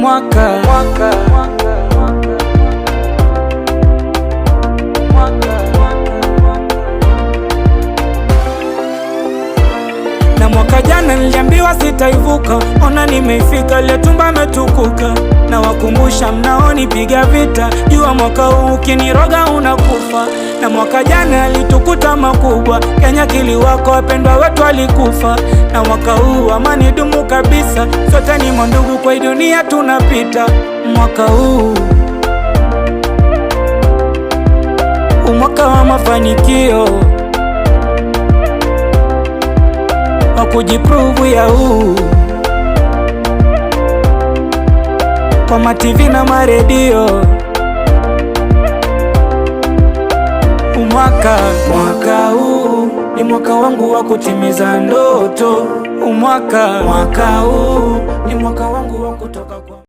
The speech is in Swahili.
Umwaka na mwaka jana niliambiwa sitaivuka, ona nimeifika, ile tumba metukuka. Na wakumbusha mnaonipiga vita, jua mwaka huu ukiniroga unakufa. Na mwaka jana alitukuta makubwa, Kenya kiliwako, wapendwa wetu walikufa. Na mwaka huu amani dumu kabisa, sote ni mandugu, kwa dunia tunapita. Mwaka huu umwaka wa mafanikio, wa kujiprove ya huu kwa ma-TV na ma-radio. Mwaka huu ni mwaka wangu wa kutimiza ndoto. Mwaka huu ni mwaka wangu wa kutoka kwa